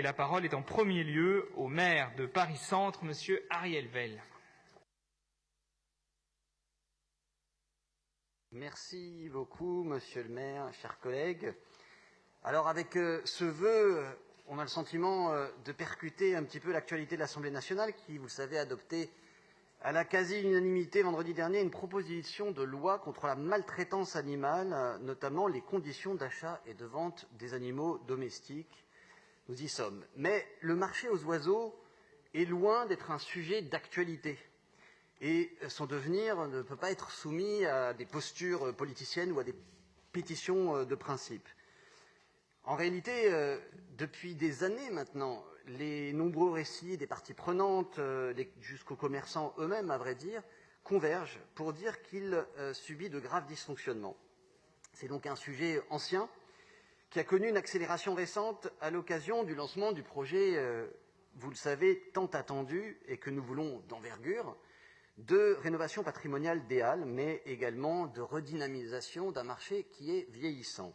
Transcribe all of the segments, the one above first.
Et la parole est en premier lieu au maire de Paris-Centre, Monsieur Ariel Vell. Merci beaucoup, Monsieur le maire, chers collègues. Alors, avec ce vœu, on a le sentiment de percuter un petit peu l'actualité de l'Assemblée nationale qui, vous le savez, a adopté à la quasi-unanimité vendredi dernier une proposition de loi contre la maltraitance animale, notamment les conditions d'achat et de vente des animaux domestiques. Nous y sommes. Mais le marché aux oiseaux est loin d'être un sujet d'actualité. Et son devenir ne peut pas être soumis à des postures politiciennes ou à des pétitions de principe. En réalité, depuis des années maintenant, les nombreux récits des parties prenantes, jusqu'aux commerçants eux-mêmes, à vrai dire, convergent pour dire qu'il subit de graves dysfonctionnements. C'est donc un sujet ancien qui a connu une accélération récente à l'occasion du lancement du projet, vous le savez, tant attendu et que nous voulons d'envergure, de rénovation patrimoniale des Halles, mais également de redynamisation d'un marché qui est vieillissant.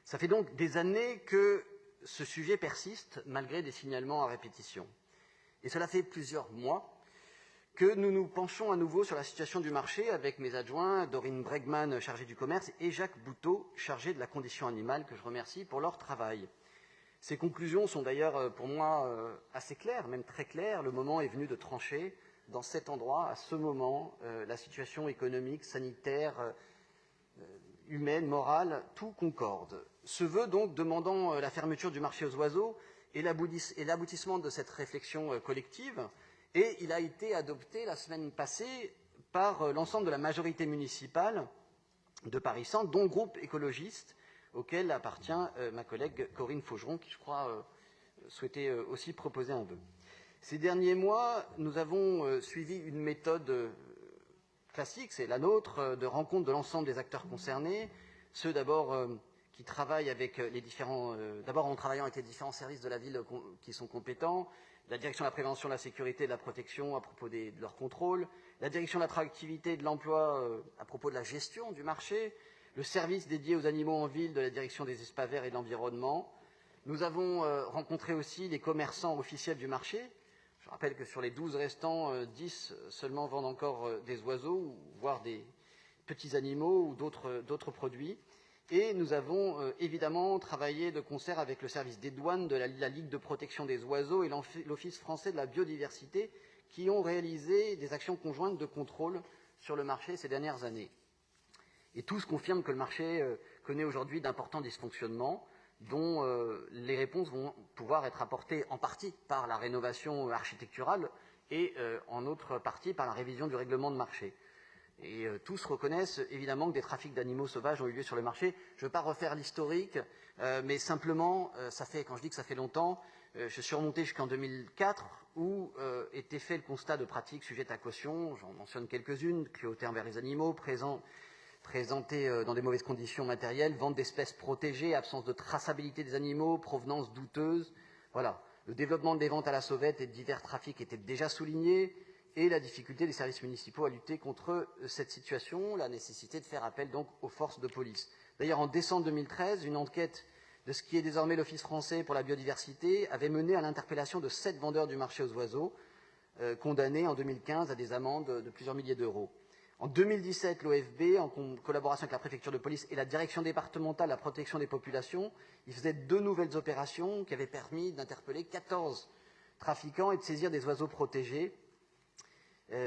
Ça fait donc des années que ce sujet persiste, malgré des signalements à répétition. Et cela fait plusieurs mois que nous nous penchons à nouveau sur la situation du marché avec mes adjoints, Dorine Bregman, chargée du commerce, et Jacques Bouteau, chargé de la condition animale, que je remercie pour leur travail. Ces conclusions sont d'ailleurs pour moi assez claires, même très claires. Le moment est venu de trancher. Dans cet endroit, à ce moment, la situation économique, sanitaire, humaine, morale, tout concorde. Ce vœu donc demandant la fermeture du marché aux oiseaux et l'aboutissement de cette réflexion collective, et il a été adopté la semaine passée par l'ensemble de la majorité municipale de Paris-Centre, dont groupe écologiste, auquel appartient ma collègue Corinne Faugeron, qui, je crois, souhaitait aussi proposer un vœu. Ces derniers mois, nous avons suivi une méthode classique, c'est la nôtre, de rencontre de l'ensemble des acteurs concernés, ceux d'abord qui travaillent avec les différents... d'abord en travaillant avec les différents services de la ville qui sont compétents, la direction de la prévention, de la sécurité et de la protection à propos de leur contrôle, la direction de l'attractivité et de l'emploi à propos de la gestion du marché, le service dédié aux animaux en ville de la direction des espaces verts et de l'environnement. Nous avons rencontré aussi les commerçants officiels du marché. Je rappelle que sur les 12 restants, 10 seulement vendent encore des oiseaux, voire des petits animaux ou d'autres produits. Et nous avons évidemment travaillé de concert avec le service des douanes de la Ligue de protection des oiseaux et l'Office français de la biodiversité qui ont réalisé des actions conjointes de contrôle sur le marché ces dernières années. Et tous confirment que le marché connaît aujourd'hui d'importants dysfonctionnements dont les réponses vont pouvoir être apportées en partie par la rénovation architecturale et en autre partie par la révision du règlement de marché. Et tous reconnaissent évidemment que des trafics d'animaux sauvages ont eu lieu sur le marché. Je ne veux pas refaire l'historique, mais simplement, quand je dis que ça fait longtemps, je suis remonté jusqu'en 2004 où était fait le constat de pratiques sujettes à caution. J'en mentionne quelques-unes: cruauté envers les animaux, présentés dans des mauvaises conditions matérielles, vente d'espèces protégées, absence de traçabilité des animaux, provenance douteuse. Voilà. Le développement des ventes à la sauvette et de divers trafics était déjà souligné, et la difficulté des services municipaux à lutter contre cette situation, la nécessité de faire appel donc aux forces de police. D'ailleurs, en décembre 2013, une enquête de ce qui est désormais l'Office français pour la biodiversité avait mené à l'interpellation de 7 vendeurs du marché aux oiseaux, condamnés en 2015 à des amendes de plusieurs milliers d'euros. En 2017, l'OFB, en collaboration avec la préfecture de police et la direction départementale de la protection des populations, il faisait 2 nouvelles opérations qui avaient permis d'interpeller 14 trafiquants et de saisir des oiseaux protégés.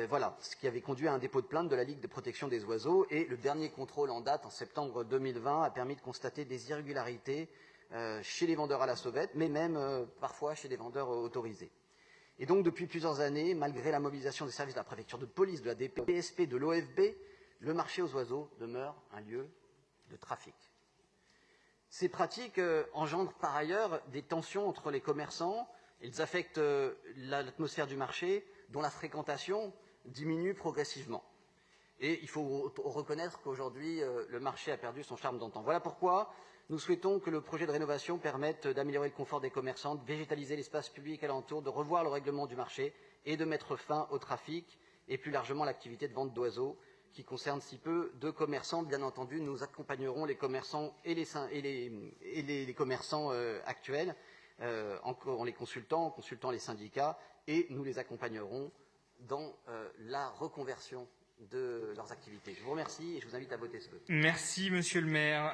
Voilà, ce qui avait conduit à un dépôt de plainte de la Ligue de protection des oiseaux. Et le dernier contrôle en date, en septembre 2020, a permis de constater des irrégularités chez les vendeurs à la sauvette, mais même parfois chez des vendeurs autorisés. Et donc, depuis plusieurs années, malgré la mobilisation des services de la préfecture de police, de la DPSP, de l'OFB, le marché aux oiseaux demeure un lieu de trafic. Ces pratiques engendrent par ailleurs des tensions entre les commerçants. Elles affectent l'atmosphère du marché, dont la fréquentation diminue progressivement. Et il faut reconnaître qu'aujourd'hui, le marché a perdu son charme d'antan. Voilà pourquoi nous souhaitons que le projet de rénovation permette d'améliorer le confort des commerçants, de végétaliser l'espace public alentour, de revoir le règlement du marché et de mettre fin au trafic et plus largement à l'activité de vente d'oiseaux qui concerne si peu de commerçants. Bien entendu, nous accompagnerons les commerçants et les commerçants actuels en les consultant, en consultant les syndicats, et nous les accompagnerons dans la reconversion de leurs activités. Je vous remercie et je vous invite à voter ce vote. Merci, monsieur le maire.